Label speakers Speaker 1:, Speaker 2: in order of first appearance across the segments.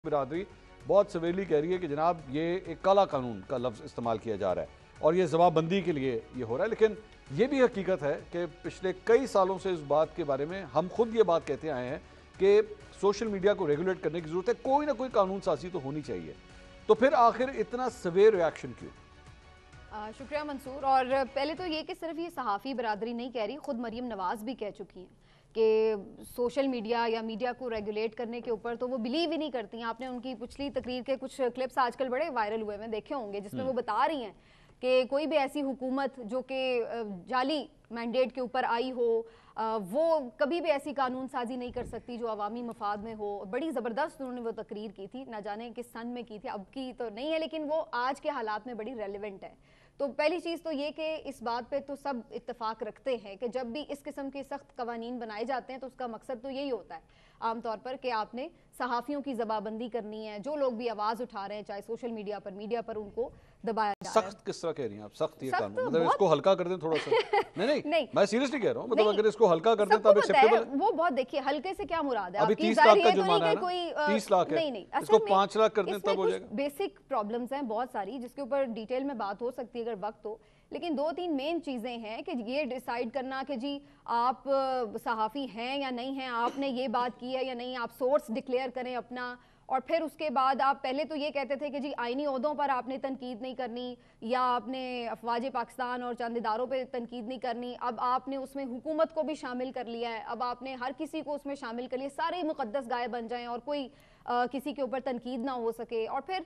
Speaker 1: برادری بہت سویرلی کہہ رہی ہے کہ جناب یہ ایک کالا قانون کا لفظ استعمال کیا جا رہا ہے اور یہ زبان بندی کے لیے یہ ہو رہا ہے، لیکن یہ بھی حقیقت ہے کہ پچھلے کئی سالوں سے اس بات کے بارے میں ہم خود یہ بات کہتے آئے ہیں کہ سوشل میڈیا کو ریگولیٹ کرنے کی ضرورت ہے، کوئی نہ کوئی قانون سازی تو ہونی چاہیے، تو پھر آخر اتنا سویر ریاکشن کیوں؟
Speaker 2: شکریہ منصور. اور پہلے تو یہ کہ صرف یہ صحافی برادری نہیں کہہ رہی، خود مریم نواز بھی کہہ چکی ہیں کہ سوشل میڈیا یا میڈیا کو ریگولیٹ کرنے کے اوپر تو وہ بلیو ہی نہیں کرتی ہیں. آپ نے ان کی پچھلی تقریر کے کچھ کلپس آج کل بڑے وائرل ہوئے ہیں دیکھے ہوں گے، جس میں وہ بتا رہی ہیں کہ کوئی بھی ایسی حکومت جو کہ جعلی مینڈیٹ کے اوپر آئی ہو وہ کبھی بھی ایسی قانون سازی نہیں کر سکتی جو عوامی مفاد میں ہو. بڑی زبردست انہوں نے وہ تقریر کی تھی، نہ جانے کس سن میں کی تھی، اب کی تو نہیں ہے لیکن وہ آج کے حالات میں بڑی ریلیونٹ ہے. تو پہلی چیز تو یہ کہ اس بات پہ تو سب اتفاق رکھتے ہیں کہ جب بھی اس قسم کے سخت قوانین بنائے جاتے ہیں تو اس کا مقصد تو یہی ہوتا ہے عام طور پر کہ آپ نے صحافیوں کی زبان بندی کرنی ہے، جو لوگ بھی آواز اٹھا رہے ہیں چاہے سوشل میڈیا پر ان کو دبایا جا رہا ہے.
Speaker 1: سخت کس طرح کہہ رہی ہیں آپ؟ سخت یہ قانون مطلب اس کو ہلکا کر دیں تھوڑا سا؟ نہیں میں سیریسلی کہہ رہا ہوں، مطلب اگر اس کو ہلکا کر دیں تب ایکسیپٹیبل ہے.
Speaker 2: وہ بہت دیکھیے ہلکے سے کیا مراد ہے،
Speaker 1: ابھی 30 لاکھ کا جرمانہ ہے نا، 30 لاکھ ہے، اس کو 5 لاکھ کر دیں تب ہو جائے گا.
Speaker 2: بیسک پرابلمز ہیں بہت ساری جس کے اوپر ڈیٹیل میں بات ہو سکتی ہے اگر وقت ہو، لیکن 2-3 مین چیزیں ہیں کہ یہ ڈیسائیڈ کرنا کہ جی آپ صحافی ہیں یا نہیں ہیں، آپ نے یہ بات کی ہے یا نہیں، آپ سورس ڈکلیئر کریں اپنا، اور پھر اس کے بعد آپ پہلے تو یہ کہتے تھے کہ جی آئینی عہدوں پر آپ نے تنقید نہیں کرنی یا آپ نے افواج پاکستان اور چند اداروں پہ تنقید نہیں کرنی، اب آپ نے اس میں حکومت کو بھی شامل کر لیا ہے، اب آپ نے ہر کسی کو اس میں شامل کر لیا، سارے مقدس گائے بن جائیں اور کوئی کسی کے اوپر تنقید نہ ہو سکے. اور پھر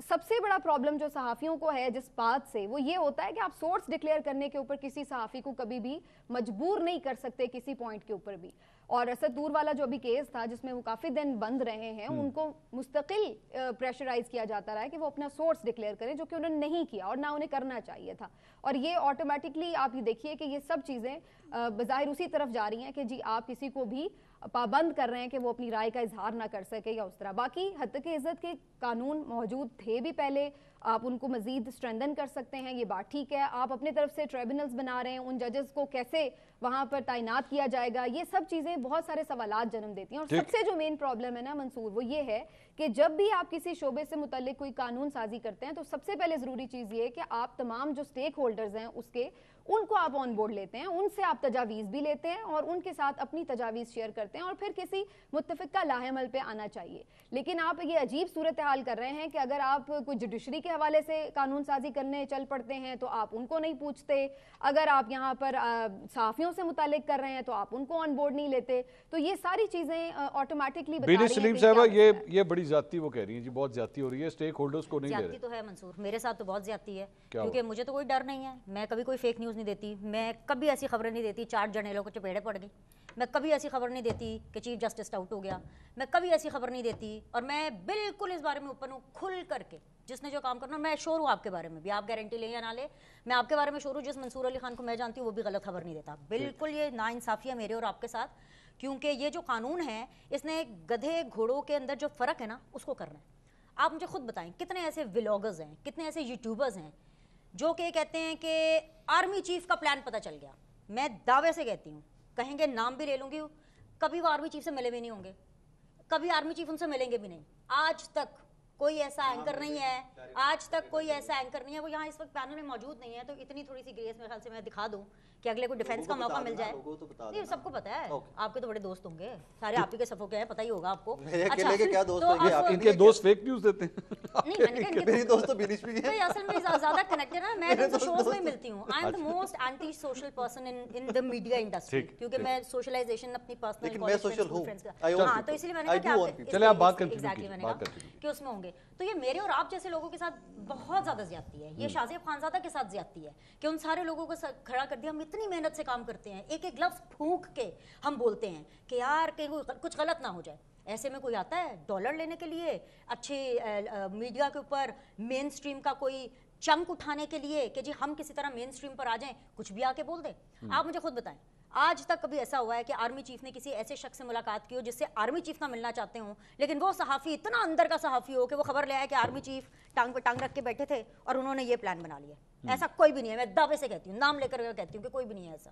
Speaker 2: سب سے بڑا پرابلم جو صحافیوں کو ہے جس بات سے وہ یہ ہوتا ہے کہ آپ سورس ڈکلیئر کرنے کے اوپر کسی صحافی کو کبھی بھی مجبور نہیں کر سکتے کسی پوائنٹ کے اوپر بھی. اور اسد دور والا جو ابھی کیس تھا جس میں وہ کافی دن بند رہے ہیں، ان کو مستقل پریشرائز کیا جاتا رہا ہے کہ وہ اپنا سورس ڈکلیئر کریں، جو کہ انہوں نے نہیں کیا اور نہ انہیں کرنا چاہیے تھا. اور یہ آٹومیٹکلی آپ یہ دیکھیے کہ یہ سب چیزیں بظاہر اسی طرف جا رہی ہیں کہ جی آپ کسی کو بھی پابند کر رہے ہیں کہ وہ اپنی رائے کا اظہار نہ کر سکے یا اس طرح. باقی حد کے عزت کے قانون موجود تھے بھی پہلے، آپ ان کو مزید اسٹرینتھن کر سکتے ہیں، یہ بات ٹھیک ہے. آپ اپنے طرف سے ٹریبونلز بنا رہے ہیں، ان ججز کو کیسے وہاں پر تعینات کیا جائے گا، یہ سب چیزیں بہت سارے سوالات جنم دیتی ہیں. اور سب سے جو مین پرابلم ہے نا منصور، وہ یہ ہے کہ جب بھی آپ کسی شعبے سے متعلق کوئی قانون سازی کرتے ہیں تو سب سے پہلے ضروری چیز یہ ہے کہ آپ تمام جو سٹیک ہولڈرز ہیں اس کے ان کو آپ آن بورڈ لیتے ہیں، ان سے آپ تجاویز بھی لیتے ہیں اور ان کے ساتھ اپنی تجاویز شیئر کرتے ہیں اور پھر کسی متفقہ لاہ عمل پہ آنا چاہیے. لیکن آپ یہ عجیب صورتحال کر رہے ہیں کہ اگر آپ کوئی جوڈیشری کے حوالے سے قانون سازی کرنے چل پڑتے ہیں تو آپ ان کو نہیں پوچھتے، اگر آپ یہاں پر صحافیوں سے متعلق کر رہے ہیں تو آپ ان کو آن بورڈ نہیں لیتے. تو یہ ساری چیزیں آٹومیٹکلی بتا رہی ہیں.
Speaker 1: سلیم صاحبہ یہ بڑی زیادتی وہ کہہ رہی ہیں جی، بہت زیادتی ہو رہی ہے، سٹیک ہولڈرز کو نہیں لے رہے.
Speaker 3: زیادتی تو ہے منصور، میرے ساتھ تو بہت زیادتی ہے کیونکہ مجھے تو کوئی ڈر نہیں ہے، میں کبھی کوئی فیک نیوز نہیں دیتی، میں کبھی ایسی خبریں نہیں دیتی 4 جرنیلوں کو چپیڑے پڑ گئی، میں کبھی ایسی خبر نہیں دیتی کہ چیف جسٹس آؤٹ ہو گیا، میں کبھی ایسی خبر نہیں دیتی. اور میں بالکل اس بارے میں اوپن ہوں، کھل کر کے جس نے جو کام کرنا، میں شور ہوں آپ کے بارے میں بھی، آپ گارنٹی لیں یا نہ لیں، میں آپ کے بارے میں شور ہوں. جس منصور علی خان کو میں جانتی ہوں وہ بھی غلط خبر نہیں دیتا. بالکل یہ ناانصافی ہے میرے اور آپ کے ساتھ، کیونکہ یہ جو قانون ہے اس نے گدھے گھوڑوں کے اندر جو فرق ہے نا اس کو کرنا ہے. آپ مجھے خود بتائیں کتنے ایسے ولاگرز ہیں، کتنے ایسے یوٹیوبرز ہیں جو کہ کہتے ہیں کہ آرمی چیف کا پلان پتہ چل گیا. میں دعوے سے کہتی ہوں، کہیں گے نام بھی لے لوں گی، کبھی وہ آرمی چیف سے ملے بھی نہیں ہوں گے، کبھی آرمی چیف ان سے ملیں گے بھی نہیں. آج تک کوئی ایسا اینکر نہیں ہے، آج تک کوئی ایسا اینکر نہیں ہے، وہ یہاں اس وقت پینل میں موجود نہیں ہے. تو اتنی تھوڑی سی گریس میرے خیال سے میں دکھا دوں کہ اگلے کو ڈیفینس کا موقع مل جائے. نہیں سب کو پتا ہے، آپ کے تو بڑے دوست ہوں گے سارے، آپ ہی کے صفوں کے ہیں، پتہ ہی ہوگا آپ کو.
Speaker 1: ان کے دوست فیک نیوز دیتے ہیں.
Speaker 3: نہیں میں نے کہا میری دوست تو بیچ میں ہیں، اصل میں زیادہ کنیکٹڈ ہے. میں تو شوز میں ملتی ہوں. I am the most anti social person in the media industry, کیونکہ میں سوشلائزیشن اپنی پرسنل فرینڈز کا، ہاں تو اس لیے میں نے کہا کہ
Speaker 1: چلے آپ بات کریں
Speaker 3: ایگزیکٹلی میں نے کہا کہ اس میں ہوں گے. تو یہ میرے اور آپ جیسے لوگوں کے ساتھ بہت زیادہ زیادتی ہے. یہ شازیب خانزادہ کے ساتھ زیادتی ہے کہ ان سارے لوگوں کو کھڑا کر دیا. ہم اتنی محنت سے کام کرتے ہیں، ایک ایک لفظ پھونک کے ہم بولتے ہیں کہ یار کہ کچھ غلط نہ ہو جائے. ایسے میں کوئی آتا ہے ڈالر لینے کے لیے، اچھے میڈیا کے اوپر مین اسٹریم کا کوئی چنک اٹھانے کے لیے کہ جی ہم کسی طرح مین اسٹریم پر آ جائیں، کچھ بھی آ کے بول دیں. آپ مجھے خود بتائیں آج تک کبھی ایسا ہوا ہے کہ آرمی چیف نے کسی ایسے شخص سے ملاقات کی ہو جس سے آرمی چیف نہ ملنا چاہتے ہوں لیکن وہ صحافی اتنا اندر کا صحافی ہو کہ وہ خبر لے آئے کہ آرمی چیف ٹانگ پہ ٹانگ رکھ کے بیٹھے تھے اور انہوں نے یہ پلان بنا لیا؟ ایسا کوئی بھی نہیں ہے، میں دعوے سے کہتی ہوں، نام لے کر کہتی ہوں کہ کوئی بھی نہیں ہے ایسا.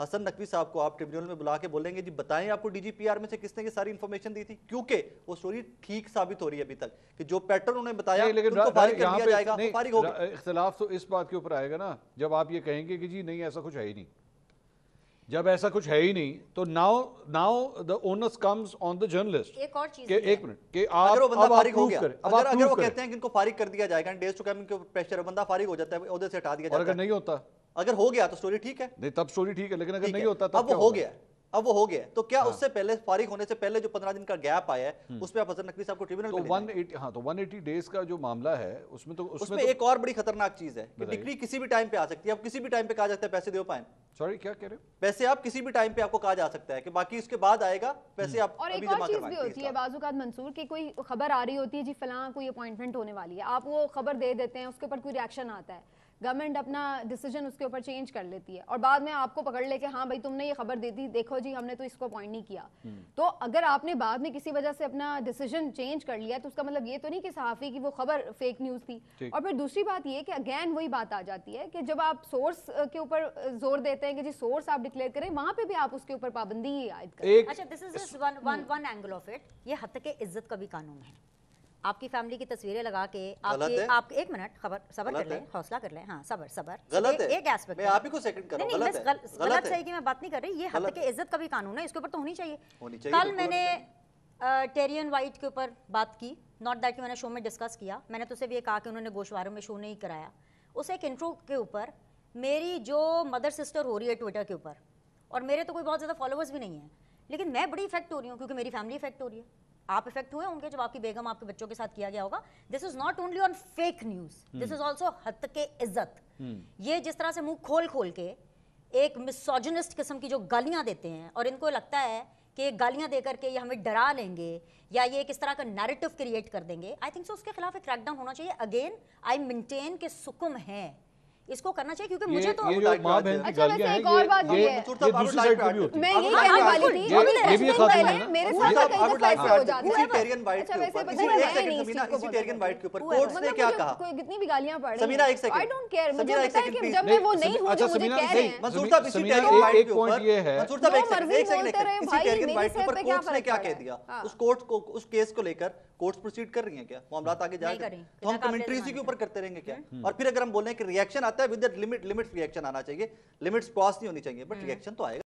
Speaker 4: حسن نقوی صاحب کو آپ ٹریبیونل میں بلا کے بولیں گے جی بتائیں آپ کو ڈی جی پی آر میں سے کس نے یہ ساری انفارمیشن دی تھی، کیونکہ وہ سٹوری ٹھیک ثابت ہو رہی ہے ابھی تک کہ جو پیٹرن انہوں نے بتایا ان کو فارغ کر دیا جائے گا، وہ فارغ ہو گئے۔
Speaker 1: اختلاف تو اس بات کے اوپر آئے گا نا جب آپ یہ کہیں گے کہ جی نہیں ایسا کچھ ہے ہی نہیں، جب ایسا کچھ ہے ہی نہیں تو now the onus comes on the journalist۔
Speaker 3: ایک اور چیز
Speaker 1: کہ ایک منٹ کہ
Speaker 4: اگر وہ بندہ فارغ ہو گیا، اگر وہ
Speaker 1: کریں
Speaker 4: کہتے ہیں کہ ان کو فارغ کر دیا جائے گا ڈیز ٹو کم، ان کے پریشر بندہ فارغ ہو جاتا ہے، عہدے سے ہٹا دیا
Speaker 1: اور
Speaker 4: جاتا
Speaker 1: اگر
Speaker 4: ہے،
Speaker 1: نہیں ہوتا،
Speaker 4: اگر ہو گیا تو سٹوری ٹھیک ہے،
Speaker 1: نہیں تب سٹوری ٹھیک ہے، لیکن اگر نہیں ہوتا تب
Speaker 4: اب وہ ہو گیا، اب وہ ہو گیا تو کیا اس سے پہلے فارغ ہونے سے پہلے جو 15 دن کا گیپ آیا ہے اس پہ آپ حسن نقوی صاحب کو ٹریبیونل
Speaker 1: تو
Speaker 4: میں لے جائیں؟
Speaker 1: 180 ہاں تو 180 ڈیز کا جو معاملہ ہے اس میں تو
Speaker 4: اس میں ایک اور بڑی خطرناک چیز ہے کہ ڈگری کسی بھی ٹائم پہ آ سکتی ہے، آپ کسی بھی ٹائم پہ کہا جاتا ہے پیسے دیو پائیں،
Speaker 1: سوری کیا کہہ رہے ہو؟
Speaker 4: پیسے آپ کسی بھی ٹائم پہ آپ کو کہا جا سکتا ہے کہ باقی اس کے بعد آئے گا پیسے آپ
Speaker 2: اور
Speaker 4: ابھی
Speaker 2: ایک اور
Speaker 4: جمع
Speaker 2: چیز
Speaker 4: کروائیں۔
Speaker 2: بھی ہوتی ہے بعض اوقات منصور کہ کوئی خبر آ رہی ہوتی ہے جی فلاں کوئی اپوائنٹمنٹ ہونے والی ہے، آپ وہ خبر دے دیتے ہیں، اس کے اوپر کوئی ریاکشن آتا ہے، گورنمنٹ اپنا ڈیسیجن اس کے اوپر چینج کر لیتی ہے اور بعد میں آپ کو پکڑ لے کہ ہاں بھائی تم نے یہ خبر دے دی، دیکھو جی ہم نے تو اس کو اپوائنٹ نہیں کیا۔ تو اگر آپ نے بعد میں کسی وجہ سے اپنا ڈیسیجن چینج کر لیا تو اس کا مطلب یہ تو نہیں کہ صحافی کی وہ خبر فیک نیوز تھی۔ اور پھر دوسری بات یہ کہ اگین وہی بات آ جاتی ہے کہ جب آپ سورس کے اوپر زور دیتے ہیں کہ جی سورس آپ ڈکلیئر کریں، وہاں پہ بھی آپ اس کے اوپر پابندی عائد کریں۔
Speaker 3: اچھا this is one angle of it, یہ حد تک عزت کا بھی قانون ہے۔ آپ کی فیملی کی تصویریں لگا کے آپ ایک منٹ صبر کر لیں، حوصلہ کر لیں، ہاں صبر
Speaker 4: غلط ہے،
Speaker 3: ایک ایسپیکٹ
Speaker 4: میں آپ ہی کو سیکنڈ کر رہا ہوں،
Speaker 3: غلط صحیح کی میں بات نہیں کر رہی، یہ حد تک عزت کا بھی قانون ہے، اس کے اوپر تو ہونی چاہیے۔ کل میں نے ٹیرین وائٹ کے اوپر بات کی، ناٹ دیٹ کہ میں نے شو میں ڈسکس کیا، میں نے تو صرف یہ کہا کہ انہوں نے گوشواروں میں شو نہیں کرایا۔ اس ایک انٹرو کے اوپر میری جو مدر سسٹر ہو رہی ہے ٹویٹر کے اوپر، اور میرے تو کوئی بہت زیادہ فالوورز بھی نہیں ہیں، لیکن میں بڑی افیکٹ ہو رہی ہوں کیونکہ میری فیملی افیکٹ ہو رہی ہے۔ آپ افیکٹ ہوئے ہوں گے جب آپ کی بیگم آپ کے بچوں کے ساتھ کیا گیا ہوگا۔ This is not only on fake news, this is also حد تک عزت۔ یہ جس طرح سے منہ کھول کے ایک مسوجنسٹ قسم کی جو گالیاں دیتے ہیں اور ان کو لگتا ہے کہ گالیاں دے کر کے یہ ہمیں ڈرا لیں گے یا یہ کس طرح کا نیریٹو کریٹ کر دیں گے، آئی تھنک سو اس کے خلاف ایک کریک ڈاؤن ہونا چاہیے۔ اگین آئی مینٹین کہ سکم ہے، اس کو کرنا چاہیے کیونکہ مجھے تو
Speaker 1: یہ جو ماں بہن کی گالیاں ہیں یہ دوسری سائڈ پہ بھی ہوتی ہیں۔
Speaker 2: میں یہی کہنے والی تھی،
Speaker 1: یہ بھی ایک خاتون ہے نا،
Speaker 2: میرے ساتھ کئی دفعہ ایسا ہو جاتا ہے۔
Speaker 4: ٹیرین وائٹ کے اوپر اسی ٹیرین وائٹ کے اوپر کورٹس نے کیا کہا،
Speaker 2: کوئی کتنی بھی گالیاں پڑھ رہی ہیں،
Speaker 4: سمیرہ ایک سیکنڈ،
Speaker 2: I don't care، مجھے
Speaker 4: سمیرہ ایک
Speaker 2: پتا ہے
Speaker 4: سیکنڈ
Speaker 2: کہ جب میں وہ نہیں ہوں جو مجھے کہہ رہے ہیں۔
Speaker 4: منصور صاحب اسی ٹیرین وائٹ کے اوپر، منصور صاحب ایک سیکنڈ، اسی ٹیرین وائٹ کے اوپر کورٹس نے کیا کہہ دیا، اس کورٹ کو اس کیس کو لے کر کورٹس پروسیڈ کر رہی ہیں کیا، معاملات آگے جا رہے ہیں تو ہم کمنٹری اسی کے اوپر کرتے رہیں گے کیا؟ اور پھر اگر ہم بولیں کہ ریئیکشن آتا ہے ود لمٹ ریئیکشن آنا چاہیے، لمٹس کراس نہیں ہونی چاہیے، بٹ ریئیکشن تو آئے گا۔